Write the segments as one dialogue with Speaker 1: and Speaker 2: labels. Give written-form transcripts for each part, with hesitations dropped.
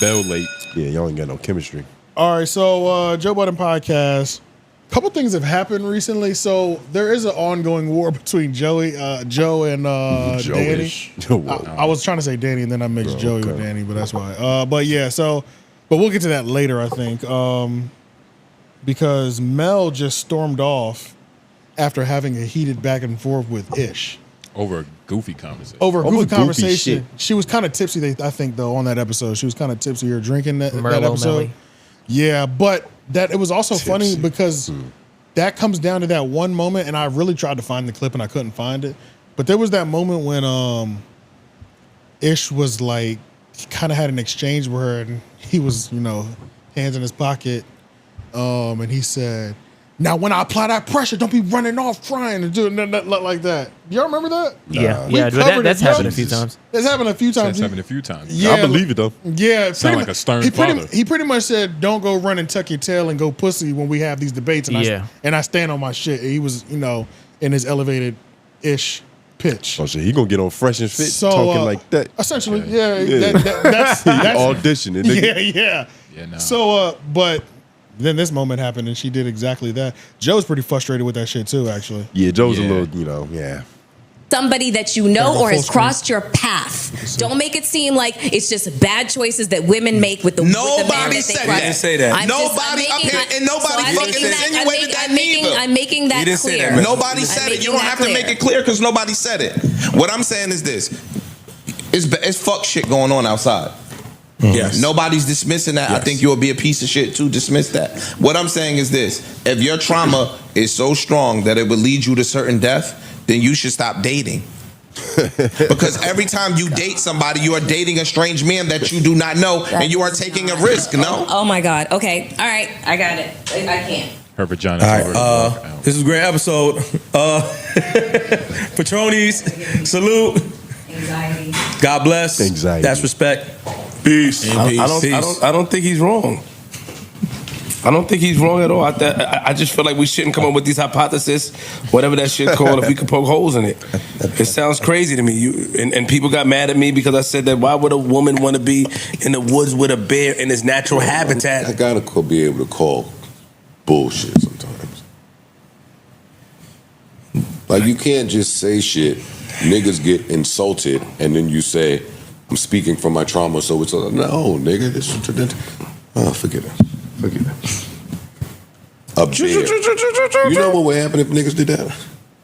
Speaker 1: bell late.
Speaker 2: Yeah, y'all ain't got no chemistry.
Speaker 3: All right, so Joe Budden podcast. A couple things have happened recently. So there is an ongoing war between Joe and Danny. I was trying to say Danny, and then I mixed Joey with Danny, but that's why. But yeah, but we'll get to that later, I think, because Mel just stormed off after having a heated back and forth with Ish.
Speaker 1: Over a goofy conversation.
Speaker 3: Over a goofy conversation. She was kind of tipsy, I think, though, on that episode. She was kind of tipsy or drinking that episode. Melly. Yeah, but it was also funny because that comes down to that one moment, and I really tried to find the clip and I couldn't find it. But there was that moment when Ish was like, he kind of had an exchange with her, and he was, hands in his pocket, and he said, "Now, when I apply that pressure, don't be running off crying and doing nothing like that." Y'all remember that?
Speaker 4: Yeah, that's happened a few times.
Speaker 3: It's happened a few times.
Speaker 1: That's happened a few times.
Speaker 3: Yeah,
Speaker 2: I believe it though.
Speaker 3: Yeah,
Speaker 1: sound like a stern father.
Speaker 3: He pretty much said, "Don't go run and tuck your tail and go pussy when we have these debates." And I stand on my shit. He was, in his elevated ish pitch.
Speaker 2: Oh shit, he gonna get on Fresh and Fit talking like that.
Speaker 3: Essentially, that's
Speaker 2: auditioning.
Speaker 3: Yeah. No. So, but then this moment happened, and she did exactly that. Joe's pretty frustrated with that shit too, actually.
Speaker 2: Yeah, Joe's a little,
Speaker 5: Somebody that you know or has crossed your path. Don't make it seem like it's just bad choices that women make with the
Speaker 6: Nobody said that. Didn't say that. Nobody up here and nobody fucking insinuated that neither.
Speaker 5: I'm making that clear.
Speaker 6: Nobody said it. You don't have to make it clear because nobody said it. What I'm saying is this: it's fuck shit going on outside. Yes. Nobody's dismissing that. Yes. I think you'll be a piece of shit to dismiss that. What I'm saying is this: if your trauma is so strong that it would lead you to certain death, then you should stop dating. Because every time you date somebody, you are dating a strange man that you do not know, and you are taking a risk. No.
Speaker 5: Oh my God. Okay. All right. I got it. I can't.
Speaker 1: Her vagina.
Speaker 7: All right. This is a great episode. Patronies, salute.
Speaker 5: Anxiety.
Speaker 7: God bless.
Speaker 2: Anxiety.
Speaker 7: That's respect.
Speaker 6: Peace.
Speaker 7: I don't think he's wrong. I don't think he's wrong at all. I just feel like we shouldn't come up with these hypotheses, whatever that shit called, if we could poke holes in it. It sounds crazy to me. And people got mad at me because I said that why would a woman want to be in the woods with a bear in his natural habitat?
Speaker 8: I gotta be able to call bullshit sometimes. Like you can't just say shit, niggas get insulted, and then you say, I'm speaking from my trauma, so it's like, no, nigga, forget it. Up there. You know what would happen if niggas did that?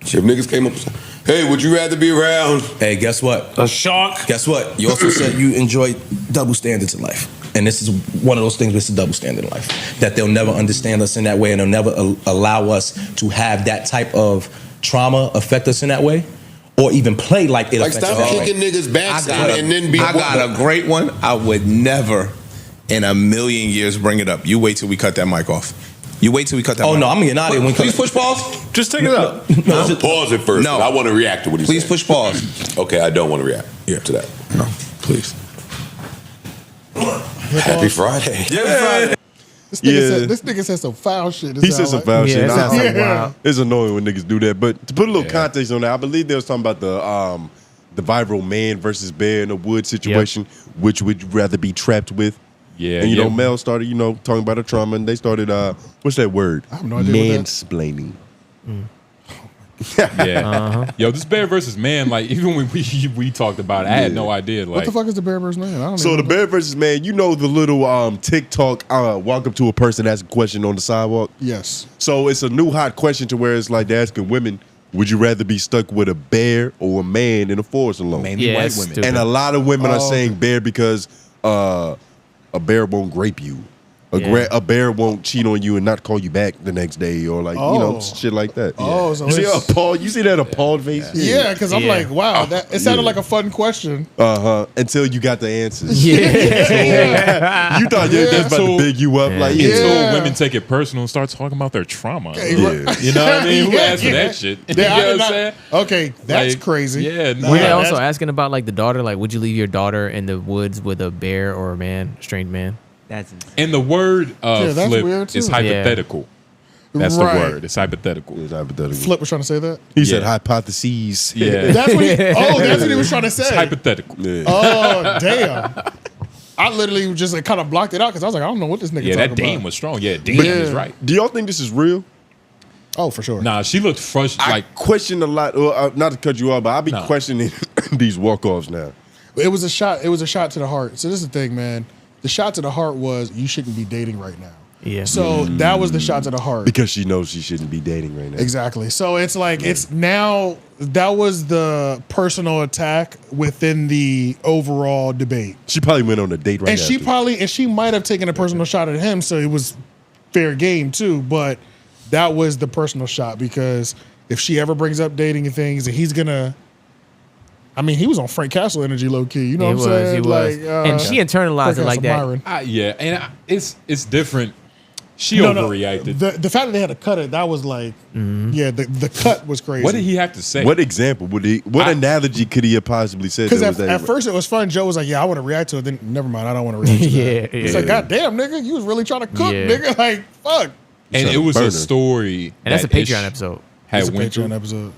Speaker 8: If niggas came up and said, hey, would you rather be around?
Speaker 7: Hey, guess what?
Speaker 6: A shark?
Speaker 7: Guess what? You also said you enjoy double standards in life. And this is one of those things with a double standard in life. That they'll never understand us in that way, and they'll never allow us to have that type of trauma affect us in that way. Or even play like it affects us.
Speaker 8: Like stop kicking niggas' backs and then be
Speaker 6: I got a great one. I would never in a million years bring it up. You wait till we cut that mic off. You wait till we cut that mic off.
Speaker 7: Oh, no, I'm getting out of here.
Speaker 6: Please push pause.
Speaker 1: Just take it out.
Speaker 8: Pause it first. No. I want to react to what he's saying.
Speaker 6: Please push pause.
Speaker 8: Okay, I don't want to react to that.
Speaker 6: No, please.
Speaker 8: Happy Friday.
Speaker 6: Yeah.
Speaker 3: This nigga said some foul shit.
Speaker 2: He said some foul shit.
Speaker 4: Wow.
Speaker 2: It's annoying when niggas do that. But to put a little context on that, I believe there was something about the viral man versus bear in the wood situation. Which would you rather be trapped with? Yeah. And Mel started, talking about her trauma, and they started what's that word?
Speaker 3: I have no idea.
Speaker 2: Mansplaining.
Speaker 1: Yeah. Yo, this bear versus man, like even when we talked about it, I had no idea. Like,
Speaker 3: what the fuck is the bear versus man? I don't
Speaker 2: so the bear versus man, the little TikTok walk up to a person, ask a question on the sidewalk.
Speaker 3: Yes.
Speaker 2: So it's a new hot question to where it's like they're asking women, would you rather be stuck with a bear or a man in the forest alone?
Speaker 1: Mainly white women.
Speaker 2: And a lot of women are saying bear because a bear won't grape you. A bear won't cheat on you and not call you back the next day, or shit like that.
Speaker 3: Oh, so
Speaker 2: you see that appalled face?
Speaker 3: Yeah, because I'm like, wow, it sounded like a fun question.
Speaker 2: Until you got the answers.
Speaker 3: Yeah.
Speaker 2: You thought that's about to big you up. Like,
Speaker 1: until women take it personal and start talking about their trauma.
Speaker 2: Yeah.
Speaker 1: You know what I mean? Who asked for that shit? You know what I'm saying?
Speaker 3: Okay, that's crazy.
Speaker 1: Yeah.
Speaker 4: Were they also asking about like the daughter? Like, would you leave your daughter in the woods with a bear or a man, a strange man?
Speaker 1: That's insane. And the word flip is hypothetical. That's the word. It's hypothetical.
Speaker 2: It's hypothetical.
Speaker 3: Flip was trying to say that?
Speaker 2: He said hypotheses.
Speaker 1: Yeah.
Speaker 3: That's what he was trying to say.
Speaker 1: It's hypothetical.
Speaker 2: Yeah.
Speaker 3: Oh, damn. I literally just like, kind of blocked it out because I was like, I don't know what this nigga.
Speaker 1: Yeah,
Speaker 3: talking
Speaker 1: that Dame
Speaker 3: about.
Speaker 1: was strong. Yeah, Dame is right.
Speaker 2: Do y'all think this is real?
Speaker 3: Oh, for sure.
Speaker 1: Nah, she looked frustrated.
Speaker 2: I question a lot. Not to cut you off, but I'll be questioning these walk-offs now.
Speaker 3: It was a shot. It was a shot to the heart. So this is the thing, man. The shot to the heart was you shouldn't be dating right now.
Speaker 4: Yeah.
Speaker 3: So that was the shot to the heart.
Speaker 2: Because she knows she shouldn't be dating right now.
Speaker 3: Exactly. So it's like it's now that was the personal attack within the overall debate.
Speaker 2: She probably went on a date right now.
Speaker 3: And she might have taken a personal shot at him, so it was fair game too. But that was the personal shot because if she ever brings up dating and things, and he's gonna. I mean, he was on Frank Castle energy, low key. You know what I'm saying?
Speaker 4: He was. And she internalized it like that.
Speaker 1: Yeah, and it's different. She overreacted.
Speaker 3: The fact that they had to cut it, that was like, yeah, the cut was crazy.
Speaker 1: What did he have to say?
Speaker 2: What example would he? What analogy could he have possibly said?
Speaker 3: Because at first it was fun. Joe was like, "Yeah, I want to react to it." Then never mind, I don't want to react to that. It's like, God damn, nigga, you was really trying to cook, nigga. Like, fuck.
Speaker 1: And it was a story.
Speaker 4: And that's a Patreon episode.
Speaker 3: It's a Patreon episode.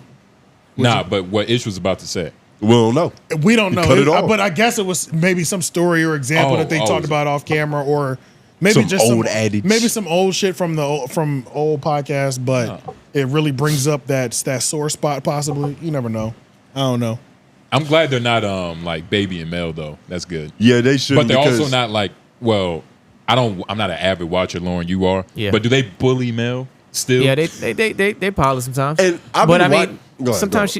Speaker 1: Nah, but what Ish was about to say.
Speaker 2: We don't know.
Speaker 3: We don't know. But I guess it was maybe some story or example that they talked about off camera, or maybe some just
Speaker 2: old adage.
Speaker 3: Maybe some old shit from old podcasts. But it really brings up that sore spot. Possibly, you never know. I don't know.
Speaker 1: I'm glad they're not like Baby and Mel though. That's good.
Speaker 2: Yeah, they should.
Speaker 1: But they're also not like. Well, I'm not an avid watcher, Lauren. You are.
Speaker 4: Yeah.
Speaker 1: But do they bully Mel still?
Speaker 4: Yeah, they polish sometimes.
Speaker 2: And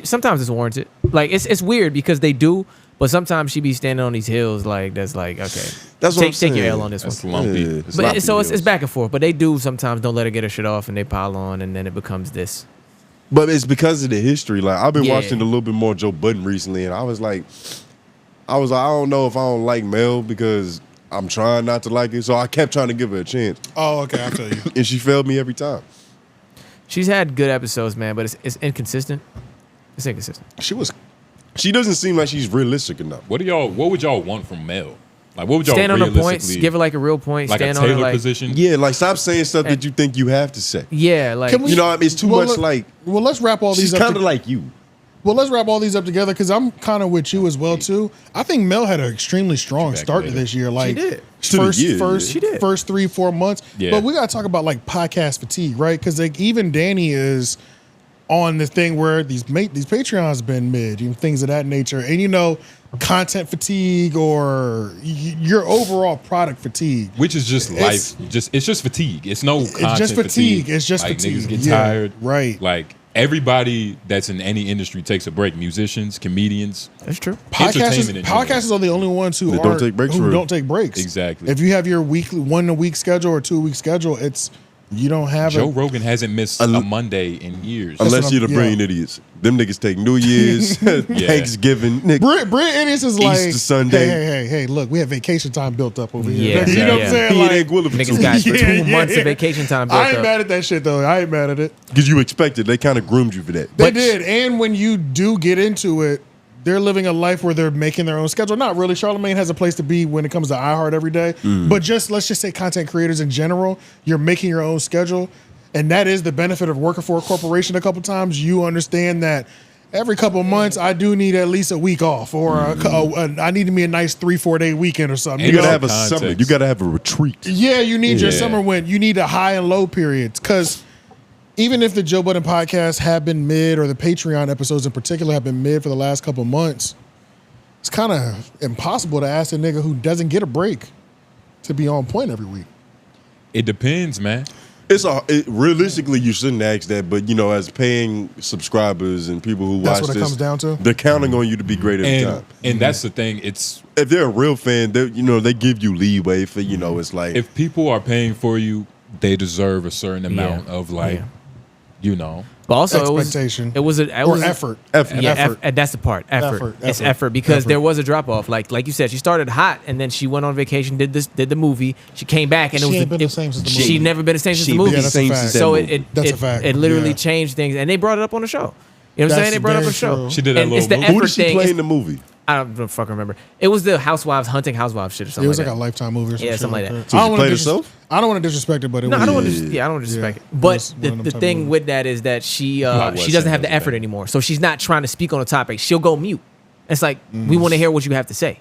Speaker 4: sometimes it's warranted. Like it's weird because they do, but sometimes she be standing on these hills like that's like okay.
Speaker 2: That's what I'm saying.
Speaker 4: Take your L on this
Speaker 1: That's
Speaker 4: one.
Speaker 1: lumpy.
Speaker 4: But it's back and forth. But they do sometimes don't let her get her shit off and they pile on and then it becomes this.
Speaker 2: But it's because of the history. Like I've been watching a little bit more Joe Budden recently, and I was like, I don't know if I don't like Mel because I'm trying not to like it. So I kept trying to give her a chance.
Speaker 3: Oh, okay, I'll tell you.
Speaker 2: And she failed me every time.
Speaker 4: She's had good episodes, man, but it's inconsistent. It's inconsistent.
Speaker 2: She doesn't seem like she's realistic enough.
Speaker 1: What would y'all want from Mel? Like, what would y'all
Speaker 4: stand on her points? Give her like a real point.
Speaker 1: Like
Speaker 4: stand
Speaker 1: a Taylor
Speaker 4: on her,
Speaker 1: position.
Speaker 2: Yeah, like stop saying stuff that you think you have to say.
Speaker 4: Yeah, like
Speaker 2: you know, it's too much. Like,
Speaker 3: well, let's wrap all these.
Speaker 2: She's kind of like you.
Speaker 3: Well, let's wrap all these up together because I'm kind of with you as well too. I think Mel had an extremely strong start to this year. Like
Speaker 4: she did.
Speaker 3: First 3-4 months.
Speaker 1: Yeah.
Speaker 3: But we gotta talk about like podcast fatigue, right? Because like even Danny is on the thing where these Patreons been mid and things of that nature, and you know, content fatigue or your overall product fatigue,
Speaker 1: which is just life. It's just fatigue. It's no content
Speaker 3: it's just fatigue. It's just
Speaker 1: like,
Speaker 3: fatigue.
Speaker 1: Niggas get tired.
Speaker 3: Right.
Speaker 1: Like everybody that's in any industry takes a break. Musicians, comedians.
Speaker 4: That's true.
Speaker 3: Podcasters are the only ones who don't take breaks.
Speaker 1: Exactly.
Speaker 3: If you have your weekly 1 week schedule or 2 week schedule, you don't have
Speaker 1: Joe Rogan hasn't missed a Monday in years.
Speaker 2: Unless you're the brilliant idiots. Them niggas take New Year's, Thanksgiving.
Speaker 3: Brilliant idiots is like,
Speaker 2: Easter Sunday.
Speaker 3: Hey, look, we have vacation time built up over here.
Speaker 4: Yeah,
Speaker 3: you know what I'm saying? Like,
Speaker 4: niggas got 2 months of vacation time built up.
Speaker 3: I ain't mad at that shit, though. I ain't mad at it.
Speaker 2: Because you expected. They kind of groomed you for that.
Speaker 3: They did. And when you do get into it, they're living a life where they're making their own schedule. Not really. Charlamagne has a place to be when it comes to iHeart every day. But let's just say content creators in general, you're making your own schedule. And that is the benefit of working for a corporation a couple times. You understand that every couple of months, I do need at least a week off, or I need to be a nice 3-4 day weekend or something.
Speaker 2: You gotta have a summer. You gotta have a retreat.
Speaker 3: Yeah, you need your summer when you need a high and low periods. Because even if the Joe Budden podcast have been mid, or the Patreon episodes in particular have been mid for the last couple of months, it's kind of impossible to ask a nigga who doesn't get a break to be on point every week.
Speaker 1: It depends, man.
Speaker 2: Realistically, you shouldn't ask that, but you know, as paying subscribers and people who watch this,
Speaker 3: what it comes down to.
Speaker 2: They're counting on you to be great every time.
Speaker 1: And that's the thing. It's
Speaker 2: if they're a real fan, they give you leeway for it's like
Speaker 1: if people are paying for you, they deserve a certain amount of
Speaker 4: But also,
Speaker 3: expectation.
Speaker 4: It was
Speaker 3: effort.
Speaker 4: Effort. That's the part. Effort. It's effort because there was a drop off. Like you said, she started hot and then she went on vacation, did the movie. She came back and
Speaker 3: she ain't been the same since the movie.
Speaker 4: She never been the same since the movie. So it literally
Speaker 3: Yeah.
Speaker 4: changed things, and they brought it up on the show. You know what I'm saying? They brought it up on the show.
Speaker 1: She did that
Speaker 4: and it's the
Speaker 1: movie.
Speaker 4: effort
Speaker 2: Who did she
Speaker 4: thing.
Speaker 2: play in the movie?
Speaker 4: I don't fucking remember. It was the Hunting Housewives shit or something.
Speaker 3: It was
Speaker 4: like
Speaker 3: like a Lifetime movie or something.
Speaker 4: Yeah, something like that.
Speaker 2: So she played herself?
Speaker 3: I don't want to disrespect it, but it
Speaker 4: No,
Speaker 3: was.
Speaker 4: I don't want to. I don't want to disrespect it. But the thing with that is that she doesn't have the effort anymore, so she's not trying to speak on a topic. She'll go mute. It's like we want to hear what you have to say.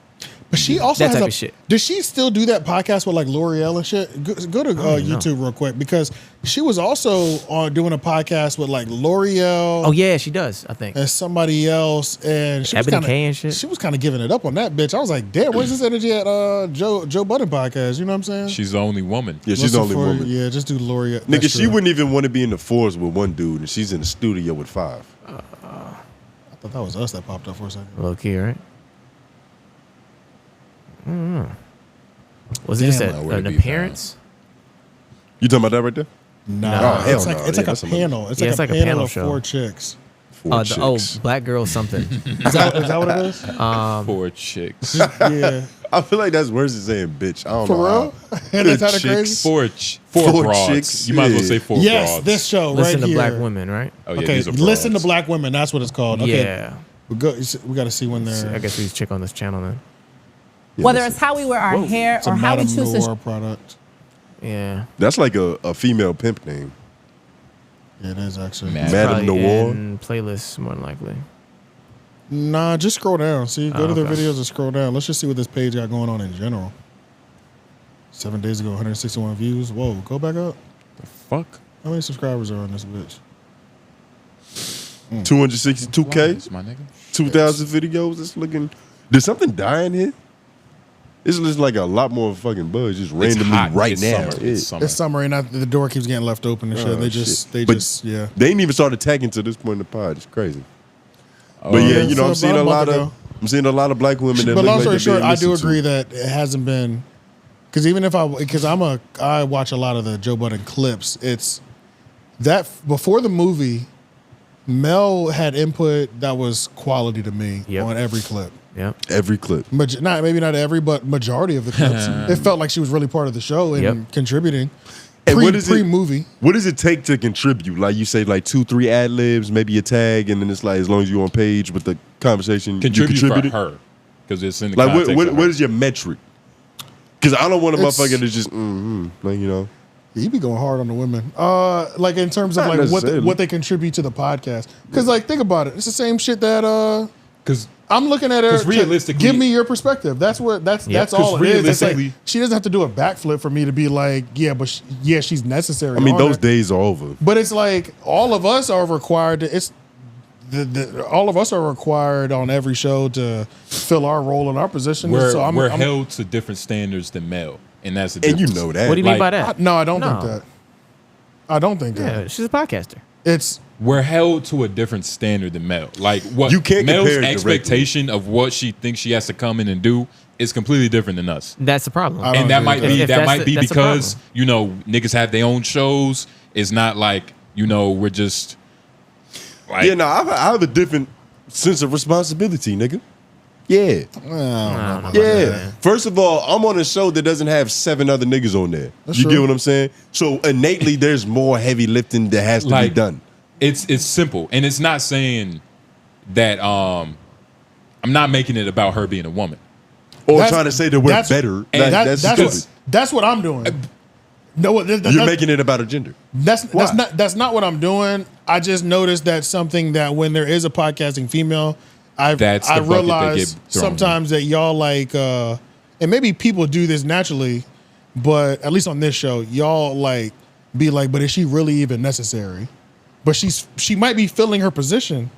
Speaker 3: But she also
Speaker 4: that
Speaker 3: has
Speaker 4: type of shit.
Speaker 3: Does she still do that podcast with like L'Oreal and shit? Go to YouTube real quick because she was also doing a podcast with like L'Oreal.
Speaker 4: Oh yeah, she does. I think
Speaker 3: and somebody else, and she
Speaker 4: Ebony
Speaker 3: was
Speaker 4: K and shit.
Speaker 3: She was kind of giving it up on that bitch. I was like, damn, where's this energy at Joe Budden podcast? You know what I'm saying?
Speaker 1: She's the only woman.
Speaker 2: Yeah, she's the only woman.
Speaker 3: Yeah, just do L'Oreal.
Speaker 2: Nigga, she wouldn't even want to be in the forest with one dude, and she's in the studio with 5.
Speaker 3: I thought that was us that popped up for a second.
Speaker 4: Low key, right? Was it just an appearance?
Speaker 2: You talking about that right there?
Speaker 3: No,
Speaker 2: hell
Speaker 3: it's like
Speaker 2: no.
Speaker 3: it's
Speaker 2: Yeah,
Speaker 3: like a
Speaker 2: that's
Speaker 3: panel. It's
Speaker 4: Yeah,
Speaker 3: like a panel of
Speaker 4: show.
Speaker 3: 4 chicks.
Speaker 2: 4 chicks.
Speaker 4: Black girl something.
Speaker 3: Is that what it is?
Speaker 1: 4 chicks.
Speaker 3: Yeah.
Speaker 2: I feel like that's worse than saying bitch. I don't
Speaker 3: For
Speaker 2: know.
Speaker 3: real? That's kind of
Speaker 2: chicks.
Speaker 3: crazy.
Speaker 1: 4 broads.
Speaker 2: chicks.
Speaker 1: You might as well say 4
Speaker 3: Yes,
Speaker 1: broads.
Speaker 3: this show
Speaker 4: Listen
Speaker 3: right
Speaker 4: to
Speaker 3: here.
Speaker 4: Black Women, right?
Speaker 1: Oh, yeah,
Speaker 3: Okay,
Speaker 1: these are
Speaker 3: listen to
Speaker 1: broads.
Speaker 3: Black Women. That's what it's called. Okay.
Speaker 4: Yeah.
Speaker 3: We got to see when they're.
Speaker 4: I guess we just check on this channel then.
Speaker 9: Whether it's how we wear our hair
Speaker 3: It's a
Speaker 9: or how we
Speaker 3: Madame
Speaker 9: choose
Speaker 3: Noir
Speaker 9: to.
Speaker 3: product.
Speaker 4: Yeah.
Speaker 2: That's like a female pimp name.
Speaker 3: Yeah, it is actually.
Speaker 2: Madame
Speaker 4: Probably
Speaker 2: Noir.
Speaker 4: in playlists more than likely.
Speaker 3: Nah, just scroll down. See, go to their
Speaker 4: okay.
Speaker 3: videos and scroll down. Let's just see what this page got going on in general. 7 days ago, 161 views. Whoa, go back up.
Speaker 1: The fuck?
Speaker 3: How many subscribers are on this bitch?
Speaker 2: 262K.
Speaker 1: Lies, my nigga.
Speaker 2: 2,000 videos. It's looking. Did something die in here? It's just like a lot more fucking buzz just
Speaker 1: It's
Speaker 2: randomly
Speaker 1: hot.
Speaker 2: right
Speaker 1: It's
Speaker 2: now.
Speaker 1: summer.
Speaker 2: Yeah.
Speaker 1: It's summer.
Speaker 3: It's summer and the door keeps getting left open and shit.
Speaker 2: Oh,
Speaker 3: They
Speaker 2: shit.
Speaker 3: just,
Speaker 2: But
Speaker 3: yeah.
Speaker 2: They ain't even started tagging to this point in the pod. It's crazy.
Speaker 1: Oh,
Speaker 2: But yeah,
Speaker 3: yeah,
Speaker 2: you know,
Speaker 3: so
Speaker 2: I'm seeing
Speaker 3: about
Speaker 2: a
Speaker 3: a
Speaker 2: lot
Speaker 3: month
Speaker 2: of
Speaker 3: ago.
Speaker 2: I'm seeing a lot of black women that
Speaker 3: But
Speaker 2: look
Speaker 3: long
Speaker 2: like
Speaker 3: story
Speaker 2: they're
Speaker 3: short,
Speaker 2: being
Speaker 3: I do
Speaker 2: listened to.
Speaker 3: agree that it hasn't been because even if I watch a lot of the Joe Budden clips. It's that before the movie, Mel had input that was quality to me on every clip.
Speaker 4: Yeah,
Speaker 2: every clip.
Speaker 3: Maybe not every, but majority of the clips. It felt like she was really part of the show and contributing.
Speaker 2: And what is
Speaker 3: pre-movie.
Speaker 2: What does it take to contribute? Like you say, like 2-3 ad libs, maybe a tag, and then it's like as long as you're on page with the conversation,
Speaker 1: Contribute
Speaker 2: you contributed.
Speaker 1: for her because it's in the
Speaker 2: Like
Speaker 1: context of her.
Speaker 2: what is your metric? Because I don't want a
Speaker 3: It's-
Speaker 2: motherfucker to just like you know.
Speaker 3: You be going hard on the women. Like in terms of
Speaker 2: Not
Speaker 3: like
Speaker 2: necessarily.
Speaker 3: what they contribute to the podcast. Because like think about it, it's the same shit that
Speaker 1: because
Speaker 3: I'm looking at her.
Speaker 1: 'cause realistically-
Speaker 3: give me your perspective. That's all it is. It's like,
Speaker 1: realistically-
Speaker 3: she doesn't have to do a backflip for me to be like, yeah, but she's necessary.
Speaker 2: I mean,
Speaker 3: on
Speaker 2: those
Speaker 3: it.
Speaker 2: days are over.
Speaker 3: But it's like all of us are required to. It's all of us are required on every show to fill our role in our position.
Speaker 1: we're,
Speaker 3: so I'm
Speaker 1: held to different standards than male, and that's the
Speaker 2: And you
Speaker 1: difference.
Speaker 2: know that.
Speaker 4: What do you mean by that?
Speaker 3: No, I don't think that. I don't think
Speaker 4: Yeah,
Speaker 3: that.
Speaker 4: she's a podcaster.
Speaker 3: It's
Speaker 1: We're held to a different standard than Mel. Like what
Speaker 2: You can't
Speaker 1: Mel's
Speaker 2: compare it directly.
Speaker 1: expectation of what she thinks she has to come in and do is completely different than us.
Speaker 4: That's the problem.
Speaker 3: I don't
Speaker 1: And that
Speaker 3: agree
Speaker 1: might
Speaker 3: with
Speaker 1: be
Speaker 4: If
Speaker 1: that
Speaker 4: that's
Speaker 1: might
Speaker 4: the-
Speaker 1: be
Speaker 4: that's the
Speaker 1: because
Speaker 4: problem.
Speaker 1: you know niggas have their own shows. It's not like we're just like
Speaker 2: Yeah, no, I have a different sense of responsibility, nigga. Yeah. Yeah. First of all, I'm on a show that doesn't have 7 other niggas on there. You
Speaker 3: true.
Speaker 2: get what I'm saying? So innately, there's more heavy lifting that has to be
Speaker 1: Like,
Speaker 2: done.
Speaker 1: It's simple, and it's not saying that I'm not making it about her being a woman.
Speaker 2: Or
Speaker 3: That's-
Speaker 2: trying to say that we're
Speaker 3: that's-
Speaker 2: better.
Speaker 1: and
Speaker 2: That's stupid.
Speaker 3: that's what I'm doing. No,
Speaker 2: You're making it about a gender.
Speaker 3: that's not what I'm doing. I just noticed that something that when there is a podcasting female,
Speaker 1: That's the
Speaker 3: I
Speaker 1: bucket they
Speaker 3: realize
Speaker 1: get thrown
Speaker 3: sometimes that y'all like, and maybe people do this naturally, but at least on this show, y'all like be like, but is she really even necessary? But she might be filling her position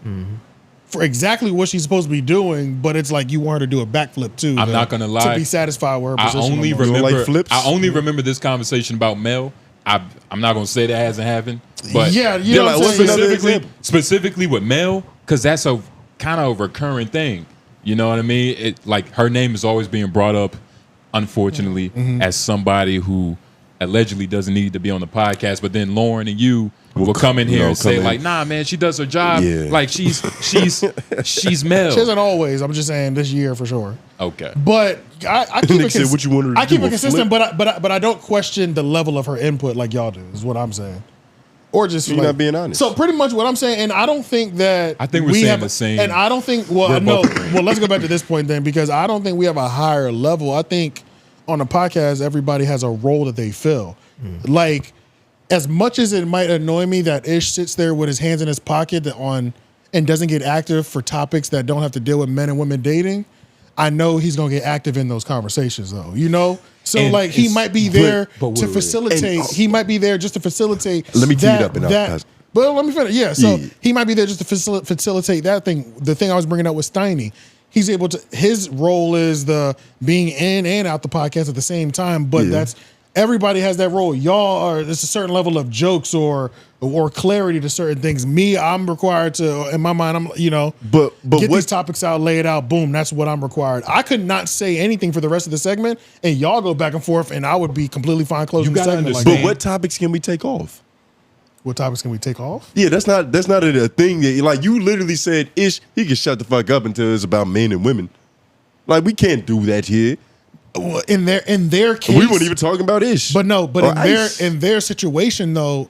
Speaker 3: for exactly what she's supposed to be doing, but it's like you want her to do a backflip too.
Speaker 1: I'm not gonna lie.
Speaker 3: to be satisfied with her
Speaker 1: I
Speaker 3: position.
Speaker 1: only
Speaker 3: almost.
Speaker 1: remember
Speaker 2: like flips?
Speaker 1: I only remember this conversation about Mel. I'm not gonna say that hasn't happened, but
Speaker 3: Yeah, you know
Speaker 2: like,
Speaker 3: what I'm
Speaker 2: what's
Speaker 3: saying?
Speaker 2: another
Speaker 1: specifically
Speaker 2: example?
Speaker 1: specifically with Mel, because that's a kind of a recurring thing. You know what I mean? It like her name is always being brought up, unfortunately, as somebody who allegedly doesn't need to be on the podcast. But then Lauren and you will come in here and say like, "Nah, man, she does her job.
Speaker 2: Yeah.
Speaker 1: Like she's Mel."
Speaker 3: She doesn't always. I'm just saying this year for sure.
Speaker 1: Okay.
Speaker 3: But I keep
Speaker 2: Nigga
Speaker 3: it
Speaker 2: said, "What you want her to
Speaker 3: I keep
Speaker 2: do,
Speaker 3: it
Speaker 2: a
Speaker 3: consistent,
Speaker 2: flip?"
Speaker 3: but I don't question the level of her input like y'all do. Is what I'm saying. Or just
Speaker 2: You're not being honest.
Speaker 3: So pretty much what I'm saying, and I don't think that
Speaker 1: I think we're saying the same.
Speaker 3: And I don't think. Well,
Speaker 1: We're
Speaker 3: no.
Speaker 1: both agreeing.
Speaker 3: Well, let's go back to this point then, because I don't think we have a higher level. I think on a podcast, everybody has a role that they fill. Like, as much as it might annoy me that Ish sits there with his hands in his pocket and doesn't get active for topics that don't have to deal with men and women dating, I know he's gonna get active in those conversations, though. You know, so
Speaker 1: And
Speaker 3: like he might be there
Speaker 1: but
Speaker 3: to facilitate. He might be there just to facilitate.
Speaker 2: Let me tee it up and
Speaker 3: Well, let me finish. Yeah, so he might be there just to facilitate that thing. The thing I was bringing up with Steiny. He's able to. His role is the being in and out the podcast at the same time. But that's everybody has that role. Y'all are. There's a certain level of jokes or clarity to certain things. Me, I'm required to. In my mind, I'm but get these topics out, lay it out. Boom. That's what I'm required. I could not say anything for the rest of the segment, and y'all go back and forth, and I would be completely fine closing the segment.
Speaker 2: But what topics can we take off?
Speaker 3: What topics can we take off?
Speaker 2: Yeah, that's not a thing that like you literally said. Ish, he can shut the fuck up until it's about men and women. Like we can't do that here.
Speaker 3: In their case,
Speaker 2: we weren't even talking about Ish.
Speaker 3: But no, but in their situation though,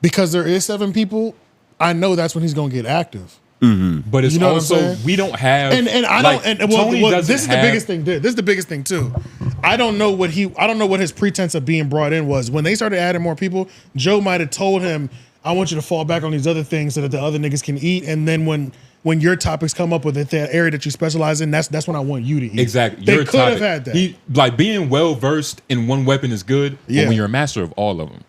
Speaker 3: because there is 7 people, I know that's when he's gonna get active.
Speaker 1: Mm-hmm. But it's also we don't have
Speaker 3: and I
Speaker 1: like,
Speaker 3: don't and well this is the biggest thing. This is the biggest thing too. I don't know what his pretense of being brought in was. When they started adding more people, Joe might have told him, I want you to fall back on these other things so that the other niggas can eat. And then when your topics come up with that area that you specialize in, that's when I want you to eat.
Speaker 1: Exactly.
Speaker 3: They could have had that.
Speaker 1: Like being well versed in one weapon is good, but when you're a master of all of them,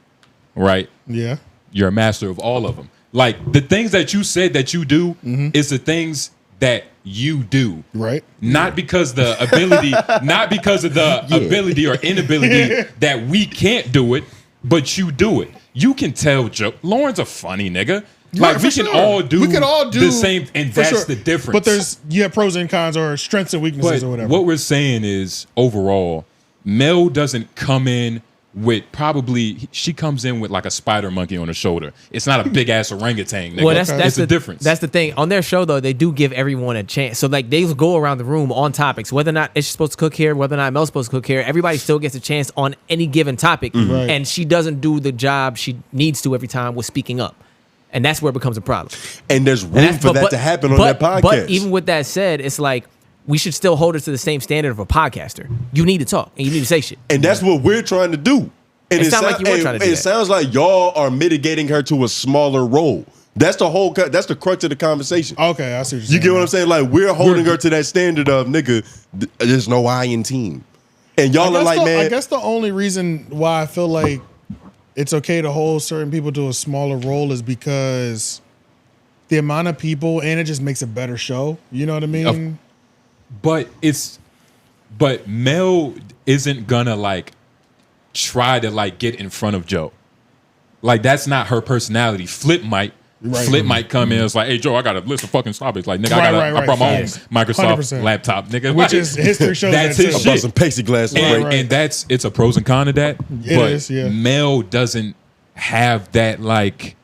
Speaker 1: right?
Speaker 3: Yeah.
Speaker 1: You're a master of all of them. Like the things that you said that you do is the things that you do,
Speaker 3: right?
Speaker 1: Not because the ability, not because of the ability or inability that we can't do it, but you do it. You can tell joke. Lauren's a funny nigga. Like
Speaker 3: Right,
Speaker 1: we
Speaker 3: for
Speaker 1: can
Speaker 3: sure.
Speaker 1: all do
Speaker 3: We can all do
Speaker 1: the same, and
Speaker 3: for
Speaker 1: that's
Speaker 3: sure.
Speaker 1: the difference.
Speaker 3: But you have pros and cons or strengths and weaknesses or whatever.
Speaker 1: What we're saying is overall, Mel doesn't come in with she comes in with like a spider monkey on her shoulder. It's not a big ass orangutan. Nigga.
Speaker 4: Well, that's
Speaker 1: the difference.
Speaker 4: That's the thing. On their show though, they do give everyone a chance. So like they go around the room on topics, whether or not Ish supposed to cook here, whether or not Mel's supposed to cook here. Everybody still gets a chance on any given topic,
Speaker 3: Right.
Speaker 4: and she doesn't do the job she needs to every time with speaking up. And that's where it becomes a problem.
Speaker 2: And there's room for that to happen on that podcast.
Speaker 4: But even with that said, it's like we should still hold her to the same standard of a podcaster. You need to talk and you need to say shit.
Speaker 2: And that's what we're trying to do. And
Speaker 4: it sounds like you were trying to do that.
Speaker 2: It sounds like y'all are mitigating her to a smaller role. That's the crux of the conversation.
Speaker 3: Okay, I see what you're saying.
Speaker 2: You get what I'm saying? Like we're holding her to that standard of nigga, there's no I in team. And y'all are like, man.
Speaker 3: I guess the only reason why I feel like it's okay to hold certain people to a smaller role is because the amount of people, and it just makes a better show. You know what I mean?
Speaker 1: But Mel isn't gonna like try to like get in front of Joe. Like that's not her personality. Flip might come in. It's like, hey Joe, I got a list of fucking topics. Like nigga, I brought my own Microsoft
Speaker 3: 100%.
Speaker 1: laptop, nigga.
Speaker 3: Which is history shows
Speaker 1: that's
Speaker 3: that
Speaker 1: his
Speaker 3: too.
Speaker 1: shit.
Speaker 2: I bought some pasty glasses.
Speaker 1: And it's a pros and cons of that. But Mel doesn't have that like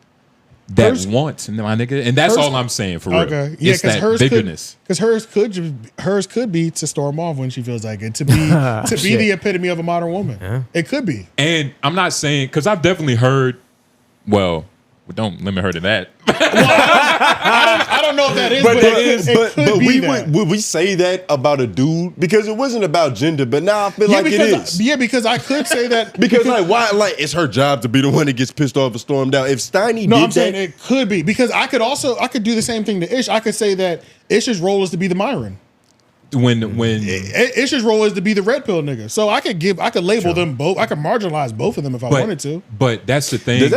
Speaker 1: that want, my nigga, and that's all I'm saying for real.
Speaker 3: Okay, yeah,
Speaker 1: because
Speaker 3: hers
Speaker 1: bigness.
Speaker 3: Because hers could be to storm off when she feels like it, to be the epitome of a modern woman. Yeah. It could be.
Speaker 1: And I'm not saying because I've definitely heard. Well, don't limit her to that.
Speaker 3: I don't know if that is,
Speaker 2: but would we say that about a dude? Because it wasn't about gender, but now I feel like it is.
Speaker 3: Yeah, because I could say that.
Speaker 2: because like why? Like it's her job to be the one that gets pissed off and stormed out. If Steiny did
Speaker 3: saying it could be because I could do the same thing to Ish. I could say that Ish's role is to be the Myron.
Speaker 1: When
Speaker 3: Ish's role is to be the red pill nigga. So I could label them both. I could marginalize both of them if I wanted to.
Speaker 1: But that's the thing.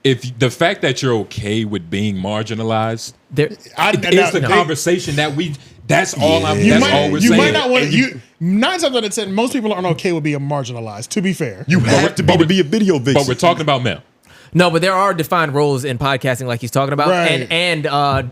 Speaker 1: If the fact that you're okay with being marginalized, it's the conversation that we. That's all I'm. That's all we're saying.
Speaker 3: You might not want to. 9 times out of 10, most people aren't okay with being marginalized. To be fair,
Speaker 2: you have to be a video vixen.
Speaker 1: But we're talking about Mel.
Speaker 4: No, but there are defined roles in podcasting, like he's talking about,
Speaker 3: right.
Speaker 4: and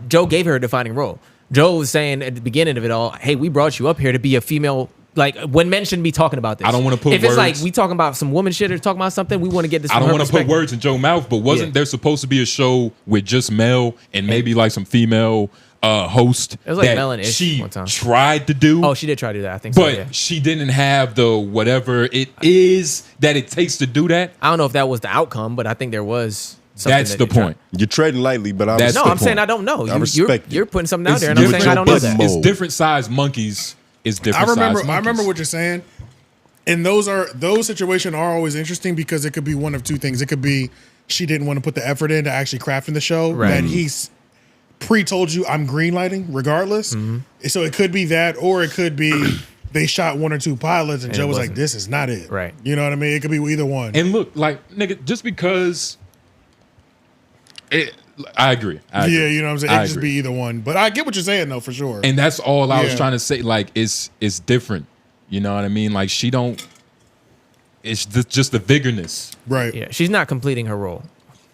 Speaker 4: Joe gave her a defining role. Joe was saying at the beginning of it all, "Hey, we brought you up here to be a female." Like when men shouldn't be talking about this.
Speaker 1: I don't want to put
Speaker 4: if
Speaker 1: words.
Speaker 4: It's like we talking about some woman shit or talking about something, we want to get this.
Speaker 1: I don't want to put words in Joe's mouth, but wasn't there supposed to be a show with just Mel and maybe like some female host?
Speaker 4: It was like
Speaker 1: that
Speaker 4: Mel and Ish
Speaker 1: she
Speaker 4: one time.
Speaker 1: tried to do.
Speaker 4: Oh, she did try to do that. I think so.
Speaker 1: But
Speaker 4: Yeah.
Speaker 1: she didn't have the whatever it is that it takes to do that.
Speaker 4: I don't know if that was the outcome, but I think there was.
Speaker 1: That's the point.
Speaker 2: You're treading lightly, but
Speaker 4: I'm saying I don't know. You're putting something out there, and I'm saying I don't know that.
Speaker 1: It's different size monkeys. Is different.
Speaker 3: I remember what you're saying, and those situations are always interesting because it could be one of two things. It could be she didn't want to put the effort into actually crafting the show,
Speaker 4: right.
Speaker 3: that he's pre-told you I'm green lighting regardless. So it could be that, or it could be they shot 1 or 2 pilots and Joe was like, this is not it.
Speaker 4: Right.
Speaker 3: You know what I mean? It could be either one.
Speaker 1: And look, like, nigga, just because I agree.
Speaker 3: Yeah, you know what I'm saying? It could just be either one. But I get what you're saying though, for sure.
Speaker 1: And that's all I was trying to say. Like, it's different. You know what I mean? Like, she don't. It's just the vigorness.
Speaker 3: Right.
Speaker 4: Yeah, she's not completing her role,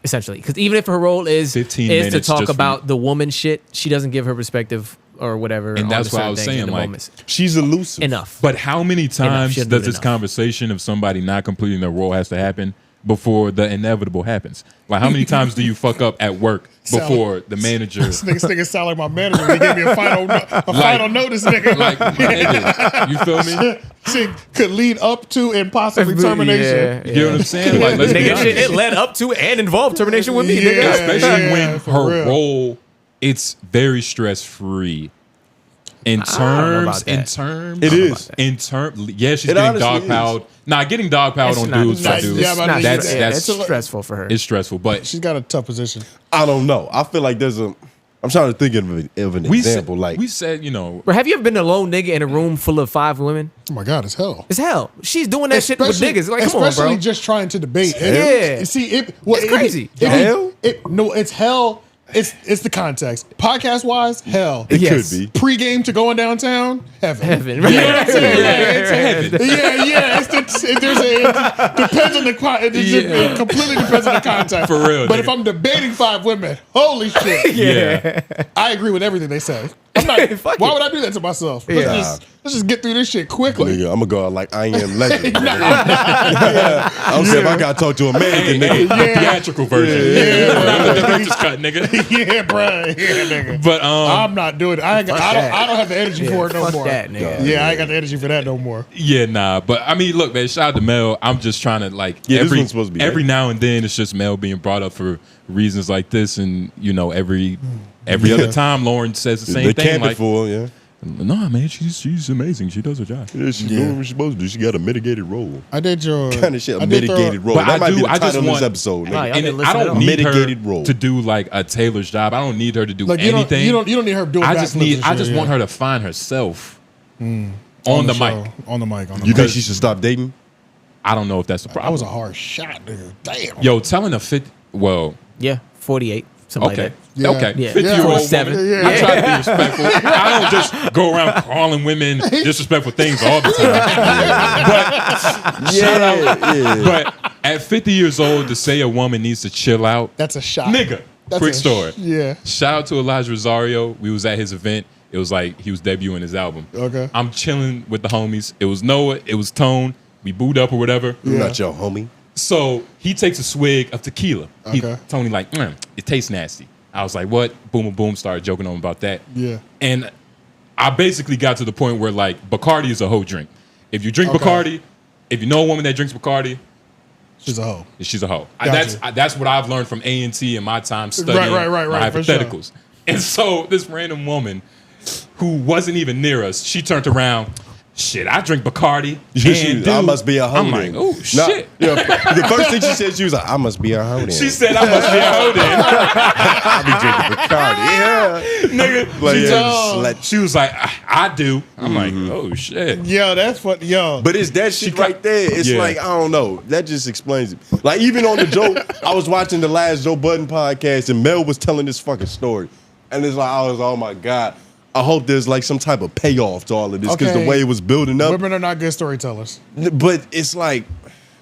Speaker 4: essentially. Because even if her role is to talk about the woman shit, she doesn't give her perspective or whatever.
Speaker 1: And that's what I was saying. Like,
Speaker 2: she's elusive.
Speaker 4: Enough.
Speaker 1: But how many times does this conversation of somebody not completing their role has to happen before the inevitable happens? Like, how many times do you fuck up at work before the manager?
Speaker 3: This nigga sound like my manager. He gave me a final notice, nigga.
Speaker 1: Like, my nigga, you feel me?
Speaker 3: Shit could lead up to and possibly termination.
Speaker 1: You get what I'm saying? Like, let's be honest.
Speaker 4: It led up to and involved termination with me, nigga.
Speaker 1: Especially when her role, it's very stress-free. In terms,
Speaker 2: it is.
Speaker 1: Yeah, she's getting dogpiled. Getting dogpiled on dudes by dudes. That's
Speaker 4: stressful for her.
Speaker 1: It's stressful, but
Speaker 3: she's got a tough position.
Speaker 2: I don't know. I feel like there's I'm trying to think of an example. Like
Speaker 1: we said, you know.
Speaker 4: Bro, have you ever been a lone nigga in a room full of 5 women?
Speaker 3: Oh my God, it's hell.
Speaker 4: It's hell. She's doing that shit with niggas. Like, come on, bro.
Speaker 3: Especially just trying to debate.
Speaker 4: Yeah.
Speaker 3: See,
Speaker 4: it's crazy.
Speaker 3: No, it's hell. It's the context. Podcast wise, hell.
Speaker 2: It could be.
Speaker 3: Pre-game to going downtown, heaven.
Speaker 4: Right?
Speaker 3: You know what I'm saying?
Speaker 1: It's heaven.
Speaker 3: Yeah. It depends on the it completely depends on the context.
Speaker 1: For real.
Speaker 3: But if I'm debating 5 women, holy shit.
Speaker 1: Yeah.
Speaker 3: I agree with everything they say. I'm not, why would I do that to myself? Let's just get through this shit quickly.
Speaker 2: Nigga, I'm gonna go out like I am legend. I'm saying if I gotta talk to a man, nigga.
Speaker 1: The theatrical version. Not the director's cut, nigga.
Speaker 3: Yeah, bro. Yeah, nigga.
Speaker 1: But
Speaker 3: I'm not doing it. I don't have the energy for it no more.
Speaker 4: That, nigga.
Speaker 3: Yeah, I ain't got the energy for that no more.
Speaker 1: Yeah, nah. But I mean, look, man, shout out to Mel. I'm just trying to
Speaker 2: this one's supposed to be
Speaker 1: every now and then it's just Mel being brought up for reasons like this, and you know, every other time Lauren says the same thing. Like, no, man, she's amazing. She does her job.
Speaker 2: Yeah, she's doing what she's supposed to do. She got a mitigated role.
Speaker 3: I did your
Speaker 2: kind of shit. A mitigated role.
Speaker 1: But
Speaker 2: that might be the
Speaker 1: I
Speaker 2: title
Speaker 1: just
Speaker 2: of
Speaker 1: want
Speaker 2: this episode.
Speaker 1: And I don't need her to do like a Taylor's job. I don't need her to do anything.
Speaker 3: You don't need her doing.
Speaker 1: I just want her to find herself on the mic.
Speaker 3: On the mic.
Speaker 2: You think she should stop dating?
Speaker 1: I don't know if that's the problem.
Speaker 3: That was a hard shot, nigga. Damn.
Speaker 1: Yo, telling a
Speaker 4: 48, something like that.
Speaker 3: Yeah.
Speaker 1: Okay.
Speaker 4: Yeah.
Speaker 1: 50-year-old
Speaker 4: 47.
Speaker 1: woman. Yeah. I try to be respectful. I don't just go around calling women disrespectful things all the time. But shout out. But at 50 years old, to say a woman needs to chill out.
Speaker 3: That's a shot.
Speaker 1: Nigga. Quick story.
Speaker 3: Yeah.
Speaker 1: Shout out to Elijah Rosario. We was at his event. It was like he was debuting his album.
Speaker 3: Okay.
Speaker 1: I'm chilling with the homies. It was Noah. It was Tone. We booed up or whatever.
Speaker 2: You're not your homie.
Speaker 1: So he takes a swig of tequila.
Speaker 3: Okay.
Speaker 1: Tony like, it tastes nasty. I was like, what? Boom, boom, started joking on him about that.
Speaker 3: Yeah.
Speaker 1: And I basically got to the point where like Bacardi is a hoe drink. If you drink Bacardi, if you know a woman that drinks Bacardi,
Speaker 3: she's a hoe.
Speaker 1: She's a hoe.
Speaker 3: Gotcha.
Speaker 1: That's what I've learned from A&T in my time studying my hypotheticals. Sure. And so this random woman who wasn't even near us, she turned around. Shit, I drink Bacardi.
Speaker 2: I must be a hoe.
Speaker 1: I'm like, oh shit.
Speaker 2: The first thing she said, she was like, I must be a hoe.
Speaker 1: She said, I must be a hoe then.
Speaker 2: I be drinking Bacardi. Yeah.
Speaker 1: Nigga, she was like, I do. I'm like, oh shit.
Speaker 3: Yo, that's what,
Speaker 2: But it's that shit right there. It's like, I don't know. That just explains it. Like, even on the joke, I was watching the last Joe Budden podcast and Mel was telling this fucking story. And it's like, I was, oh my God. I hope there's like some type of payoff to all of this because the way it was building up.
Speaker 3: Women are not good storytellers.
Speaker 2: But it's like,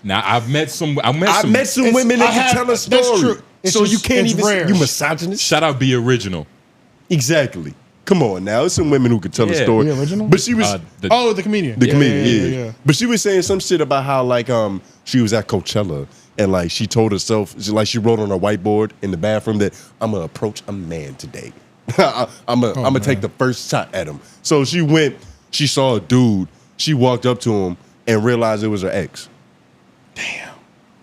Speaker 1: now I've met some women
Speaker 2: that can tell a story. That's true.
Speaker 3: So
Speaker 2: you can't even
Speaker 3: rare.
Speaker 2: You misogynist.
Speaker 1: Shout out Be Original.
Speaker 2: Exactly. Come on now, there's some women who can tell a story.
Speaker 3: The original?
Speaker 2: But she was
Speaker 3: the comedian.
Speaker 2: The comedian, yeah. But she was saying some shit about how like she was at Coachella and like she told herself she wrote on her whiteboard in the bathroom that I'm gonna approach a man today. I'm gonna take the first shot at him. So she went, she saw a dude, she walked up to him and realized it was her ex. Damn.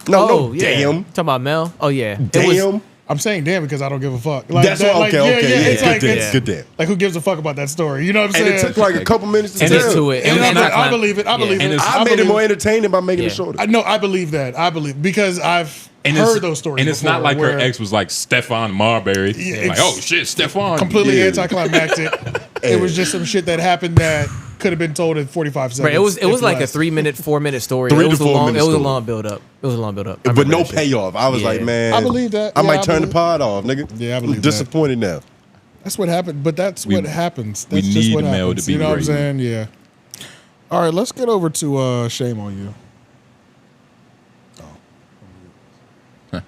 Speaker 2: No, damn.
Speaker 4: Talking about Mel? Oh yeah.
Speaker 2: Damn.
Speaker 3: I'm saying damn because I don't give a fuck. Like,
Speaker 2: That's what, okay.
Speaker 3: It's like,
Speaker 2: good damn.
Speaker 3: Like, who gives a fuck about that story? You know what I'm saying?
Speaker 2: And it took like a couple minutes to
Speaker 4: and
Speaker 2: tell.
Speaker 4: to it.
Speaker 3: I believe it. I believe it.
Speaker 2: I made it more entertaining by making it shorter.
Speaker 3: No, I believe that. I believe because I've heard those stories.
Speaker 1: And it's not like her ex was like Stefan Marbury. Like, oh shit, Stefan.
Speaker 3: Completely anticlimactic. It was just some shit that happened that could have been told in 45 seconds.
Speaker 4: Right, it was like a 3-minute, 4-minute story.
Speaker 2: 3
Speaker 4: it
Speaker 2: to
Speaker 4: was
Speaker 2: 4 minute
Speaker 4: It was a
Speaker 2: story.
Speaker 4: long build up. It was a long build up.
Speaker 2: But no payoff. I was like, man,
Speaker 3: I believe that.
Speaker 2: I
Speaker 3: Yeah,
Speaker 2: might
Speaker 3: I
Speaker 2: turn the
Speaker 3: believe-
Speaker 2: pod off, nigga.
Speaker 3: Yeah, I believe
Speaker 2: I'm
Speaker 3: that.
Speaker 2: disappointed now.
Speaker 3: That's what happened. But that's what happens.
Speaker 1: we
Speaker 3: That's just
Speaker 1: need
Speaker 3: what
Speaker 1: Mel
Speaker 3: happens.
Speaker 1: to be
Speaker 3: You know what I'm
Speaker 1: great.
Speaker 3: saying? Yeah. All right, let's get over to Shame on You.